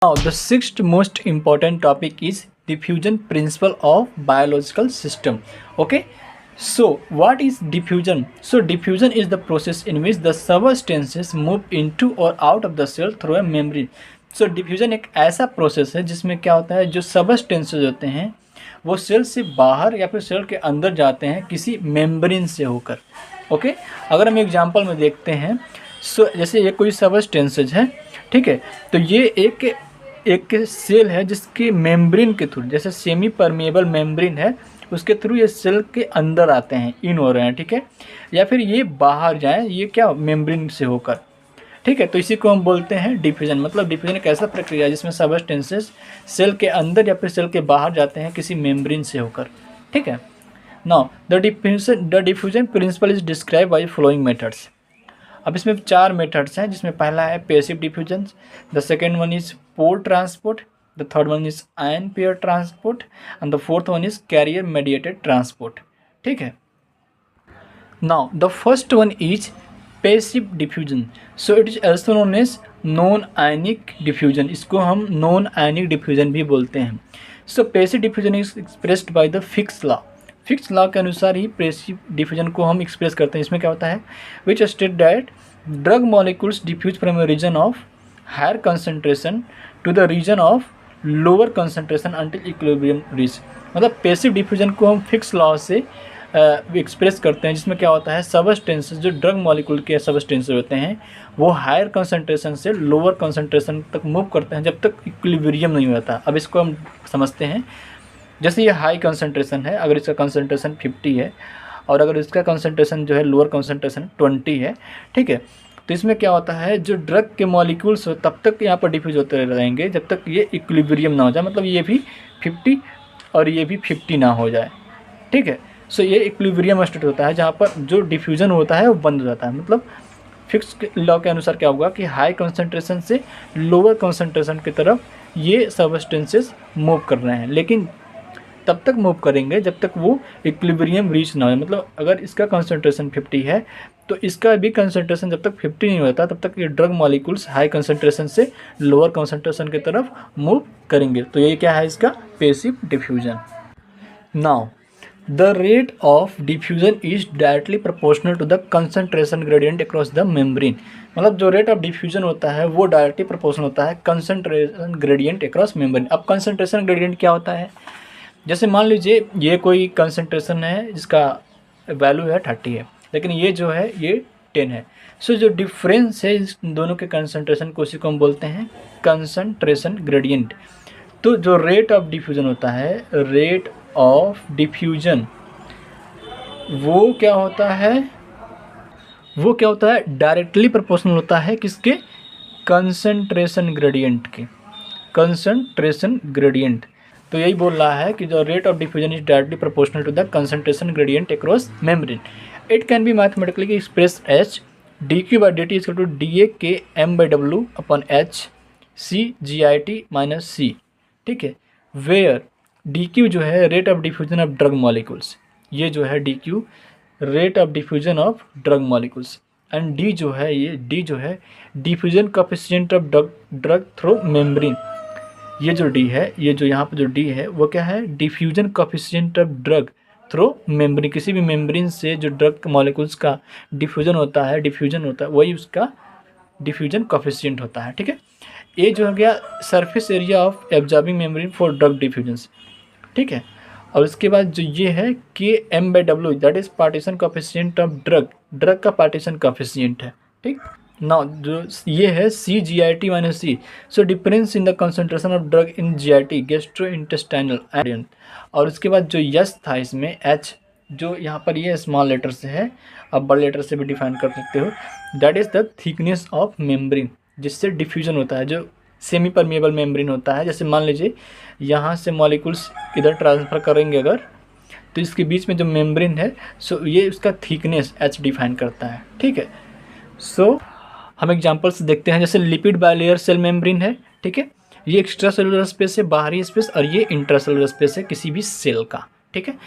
Now, the sixth most important topic is diffusion principle of biological system. Okay, so what is diffusion? So diffusion is the process in which the substances move into or out of the cell through a membrane. So diffusion एक ऐसा process है जिसमें क्या होता है, जो substances होते हैं वो सेल से बाहर या फिर सेल के अंदर जाते हैं किसी मेम्ब्रेन से होकर. ओके, अगर हम एग्जांपल में देखते हैं, सो जैसे ये कोई सबस्टेंसेज है, ठीक है, तो ये एक सेल है जिसके मेम्ब्रेन के थ्रू, जैसे सेमी परमेबल मेम्ब्रेन है उसके थ्रू ये सेल के अंदर आते हैं, इन हो रहे हैं, ठीक है, या फिर ये बाहर जाएं, ये क्या मेम्ब्रेन से होकर, ठीक है. तो इसी को हम बोलते हैं डिफ्यूजन. मतलब डिफ्यूजन एक ऐसा प्रक्रिया है जिसमें सबस्टेंसेस सेल के अंदर या फिर सेल के बाहर जाते हैं किसी मेम्ब्रेन से होकर, ठीक है. Now the diffusion principle is describe by following methods. अब इसमें 4 मेथड्स हैं, जिसमें पहला है passive diffusion, the second one is pore transport, the third one is ion pair transport and the fourth one is carrier mediated transport, ठीक है. Now the first one is passive diffusion. So it is also known as non ionic diffusion. इसको हम non ionic diffusion भी बोलते हैं. सो passive diffusion is expressed by the fix law. Fix law के अनुसार ही passive diffusion को हम express करते हैं. इसमें क्या होता है, which state that drug molecules diffuse from a region of higher concentration to the region of lower concentration until equilibrium reach. मतलब पैसिव डिफ्यूजन को हम फिक्स लॉ से एक्सप्रेस करते हैं, जिसमें क्या होता है, सबस्टेंसेस जो ड्रग मॉलिक्यूल के सबस्टेंसेस होते हैं वो हायर कंसंट्रेशन से लोअर कंसंट्रेशन तक मूव करते हैं जब तक इक्विलिब्रियम नहीं होता. अब इसको हम समझते हैं. जैसे ये हाई कंसंट्रेशन है, अगर इसका कंसंट्रेशन 50 है और अगर इसका कंसंट्रेशन जो है लोअर कंसंट्रेशन 20 है, ठीक है, तो इसमें क्या होता है, जो ड्रग के मॉलिक्यूल्स तब तक यहाँ पर डिफ्यूज होते रहेंगे जब तक ये इक्विलिब्रियम ना हो जाए. मतलब ये भी 50 और ये भी 50 ना हो जाए, ठीक है. सो ये इक्विलिब्रियम स्टेट होता है जहाँ पर जो डिफ्यूजन होता है वो बंद हो जाता है. मतलब फिक्स लॉ के अनुसार क्या होगा कि हाई कंसंट्रेशन से लोअर कंसंट्रेशन की तरफ ये सबस्टेंसेस मूव कर रहे हैं, लेकिन तब तक मूव करेंगे जब तक वो इक्विलिब्रियम रीच ना हो. मतलब अगर इसका कंसंट्रेशन 50 है तो इसका भी कंसंट्रेशन जब तक 50 नहीं होता तब तक ये ड्रग मॉलिक्यूल्स हाई कंसंट्रेशन से लोअर कंसंट्रेशन की तरफ मूव करेंगे. तो ये क्या है, इसका passive diffusion. Now the rate of diffusion is directly proportional to the concentration gradient across the membrane. मतलब जो रेट ऑफ डिफ्यूजन होता है वो डायरेक्टली प्रोपोर्शनल होता है कंसंट्रेशन ग्रेडियंट अक्रॉस मेम्ब्रेन. अब कंसंट्रेशन ग्रेडियंट क्या होता है, जैसे मान लीजिए ये कोई कंसंट्रेशन है जिसका वैल्यू है 30 है, लेकिन ये जो है ये 10 है. सो जो डिफरेंस है इस दोनों के कंसंट्रेशन को, उसी को हम बोलते हैं कंसंट्रेशन ग्रेडियंट. तो जो रेट ऑफ डिफ्यूजन होता है, रेट ऑफ डिफ्यूजन वो क्या होता है, डायरेक्टली प्रोपोर्शनल होता है किसके, कंसंट्रेशन ग्रेडियंट के. कंसंट्रेशन ग्रेडियंट तो यही बोल रहा है कि जो rate of diffusion is directly proportional to the concentration gradient across membrane. It can be mathematically express as dq by dt equal to da k m by w upon h c git minus c, ठीक है. Where dq जो है rate of diffusion of drug molecules, ये जो है dq rate of diffusion of drug molecules, and d जो है diffusion coefficient of drug through membrane. ये जो d है, ये जो यहाँ पर जो d है वो क्या है, diffusion coefficient of drug through membrane. किसी भी मेम्ब्रेन से जो ड्रग मॉलिक्यूल्स का डिफ्यूजन होता है वही उसका डिफ्यूजन कोएफिशिएंट होता है, ठीक है. ये जो हो गया surface area of absorbing membrane for drug diffusions, ठीक है. और उसके बाद जो ये है K M by W, that is partition coefficient of drug का पार्टीशन कोएफिशिएंट है, ठीक. नाउ जो ये है C G I T minus C. So difference in the concentration of drug in G I T gastrointestinal area. और उसके बाद जो यस था इसमें एच, जो यहाँ पर ये स्मॉल लेटर से है, अब बड़े लेटर से भी डिफाइन कर सकते हो. That is the thickness of membrane जिससे डिफ्यूजन होता है, जो सेमी परमेबल मेम्ब्रेन होता है. जैसे मान लीजिए यहाँ से मॉलिक्यूल्स इधर ट्रांसफ़र करेंगे अगर, तो इसके बीच में जो मेम्ब्रेन है, सो ये उसका थिकनेस एच डिफाइन करता है, ठीक है. सो हम एग्जांपल्स देखते हैं. जैसे लिपिड बाइलेयर सेल मेम्ब्रेन है, ठीक है, ये एक्स्ट्रा सेलुलर स्पेस है, बाहरी स्पेस, और ये इंट्रासेलुलर स्पेस है किसी भी सेल का, ठीक है.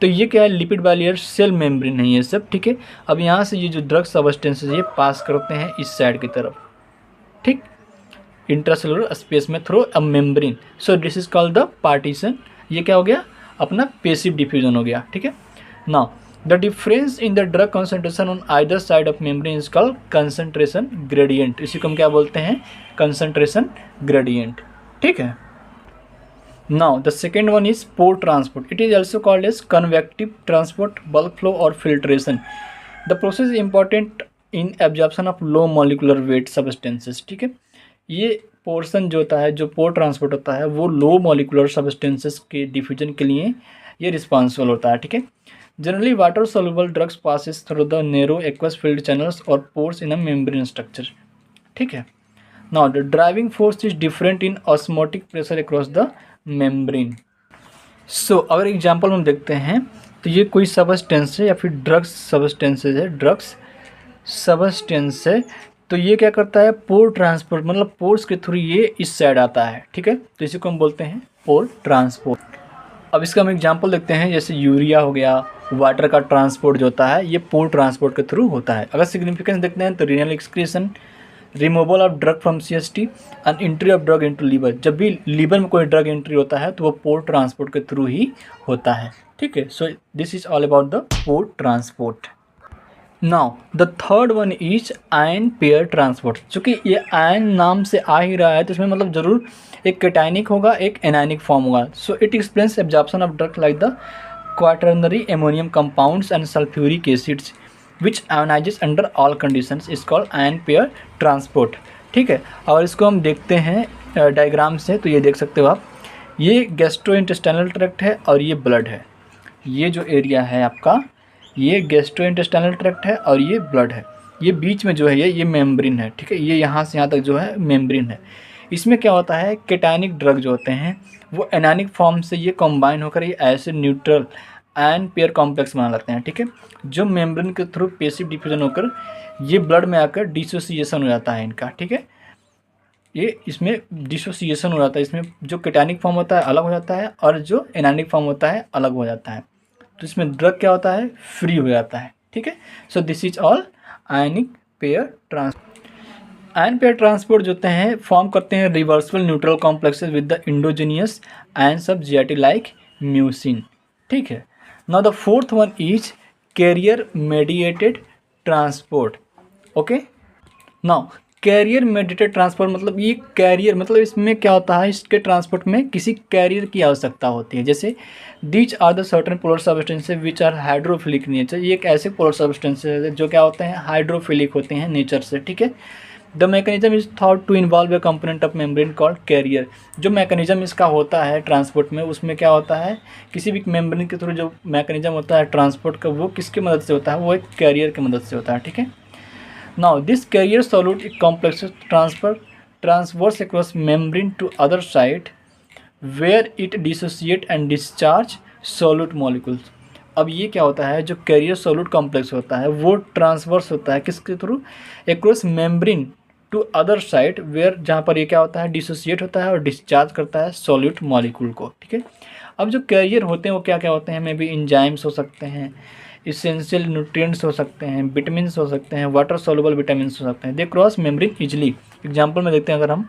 तो ये क्या है, लिपिड बाइलेयर सेल मेम्ब्रेन है ये सब, ठीक है. अब यहाँ से ये जो ड्रग सबस्टेंसेस ये पास करते हैं इस साइड की तरफ, ठीक. इंट्रासेलुलर स्पेस में through a membrane. So this is called the partition. ये क्या हो गया, अपना पैसिव डिफ्यूजन हो गया, ठीक है। Now the difference in the drug concentration on either side of membrane is called concentration gradient. इसी को हम क्या बोलते हैं, कंसंट्रेशन ग्रेडियंट, ठीक है। Now the second one is pore transport. It is also called as convective transport, bulk flow or filtration. The process is important in absorption of low molecular weight substances. ठीक है, ये portion जो होता है, जो पोर transport होता है, वो लो मॉलिकुलर सब्सटेंसेस के डिफ्यूजन के लिए ये रिस्पॉन्सिबल होता है, ठीक है। Generally water soluble drugs passes through the narrow aqueous filled channels और pores in a membrane structure, ठीक है। Now the driving force is different in osmotic pressure across the membrane. So अगर एग्जाम्पल हम देखते हैं तो ये कोई सबस्टेंस है या फिर ड्रग्स सबस्टेंसेज है, ड्रग्स सबस्टेंस है, तो ये क्या करता है, पोर ट्रांसपोर्ट, मतलब पोर्स के थ्रू ये इस साइड आता है, ठीक है। तो इसी को हम बोलते हैं पोर ट्रांसपोर्ट। अब इसका हम एग्जांपल देखते हैं, जैसे यूरिया हो गया, वाटर का ट्रांसपोर्ट जो होता है ये पोर ट्रांसपोर्ट के थ्रू होता है। अगर सिग्निफिकेंस देखते हैं तो renal excretion, removal of drug from CST and entry of drug into liver. जब भी लीवर में कोई ड्रग एंट्री होता है तो वो पोर ट्रांसपोर्ट के थ्रू ही होता है, ठीक है। So this is all about the pore transport. Now the third one is ion pair transport. चूँकि ये आयन नाम से आ ही रहा है तो इसमें मतलब ज़रूर एक कैटायनिक होगा, एक एनायनिक फॉर्म होगा। So it explains absorption of drug like the quaternary ammonium compounds and sulphuric acids which ionizes under all conditions is called ion pair transport, ठीक है। और इसको हम देखते हैं डायग्राम से, तो ये देख सकते हो आप, ये गैस्ट्रोइंटेस्टाइनल ट्रैक्ट है और ये ब्लड है। ये जो एरिया है आपका, ये गैस्ट्रोइंटेस्टाइनल ट्रैक्ट है और ये ब्लड है। ये बीच में जो है ये मेम्ब्रेन है, ठीक है। ये यहाँ से यहाँ तक जो है मेम्ब्रेन है। इसमें क्या होता है, कैटायनिक ड्रग जो होते हैं वो एनानिक फॉर्म से ये कंबाइन होकर ये acid neutral ion pair complex बना लेते हैं, ठीक है। जो मेम्ब्रेन के थ्रू पैसिव डिफ्यूजन होकर ये ब्लड में आकर डिसोसिएशन हो जाता है इनका, ठीक है। ये इसमें डिसोसिएशन हो जाता है, इसमें जो कैटायनिक फॉर्म होता है अलग हो जाता है और जो एनानिक फॉर्म होता है अलग हो जाता है। तो इसमें ड्रग क्या होता है, फ्री हो जाता है, ठीक है। So this is all ionic pair transport. Ion pair transport जो होते हैं फॉर्म करते हैं reversible neutral complexes with the endogenous ions of GIT like mucin, ठीक है। Now the fourth one is carrier mediated transport, okay. Now carrier mediated transport मतलब ये career, मतलब इसमें क्या होता है, इसके ट्रांसपोर्ट में किसी कैरियर की आवश्यकता होती है। जैसे these are the certain polar substances which are hydrophilic nature. ये एक ऐसे पोलर सब्सटेंसेस है जो क्या होते हैं, हाइड्रोफिलिक होते हैं नेचर से, ठीक है। The mechanism is thought to involve a component of membrane called carrier. जो मैकेनिज्म इसका होता है ट्रांसपोर्ट में, उसमें क्या होता है, किसी भी मेम्ब्रेन के थ्रू जो मैकेनिज्म होता है ट्रांसपोर्ट का, वो किसकी मदद से होता है, वो एक कैरियर की मदद से होता है, ठीक है। नाउ दिस कैरियर सोल्यूट एक complex transverse across membrane to other side where it dissociate and discharge solute molecules. अब ये क्या होता है, जो कैरियर सोल्यूट कॉम्प्लेक्स होता है वो ट्रांसवर्स होता है किसके through, across membrane to other side where, जहाँ पर ये क्या होता है, डिसोसिएट होता है और डिस्चार्ज करता है सोल्यूट मॉलिक्यूल को, ठीक है। अब जो कैरियर होते हैं वो क्या क्या होते हैं, मे बी इंजाइम्स हो सकते हैं, इसेंशियल न्यूट्रिएंट्स हो सकते हैं, विटामिन्स हो सकते हैं, वाटर सोल्युबल विटामिन्स हो सकते हैं। They cross membrane easily. Example में देखते हैं अगर हम,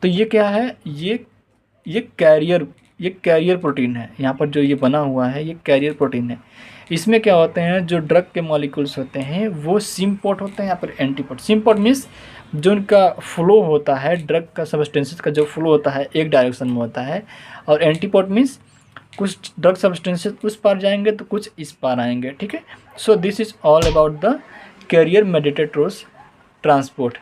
तो ये क्या है, ये कैरियर प्रोटीन है। यहाँ पर जो ये बना हुआ है ये कैरियर प्रोटीन है। इसमें क्या होते हैं, जो ड्रग के मॉलिक्यूल्स होते हैं वो सिम्पोर्ट होते हैं, यहाँ पर एंटीपोर्ट। सिम्पोर्ट मीन्स जो उनका फ्लो होता है, ड्रग का सब्सटेंसेस का जो फ्लो होता है एक डायरेक्शन में होता है, और एंटीपोर्ट मीन्स कुछ ड्रग सब्सटेंसेस उस पार जाएंगे तो कुछ इस पार आएंगे, ठीक है। So this is all about the carrier mediated transport.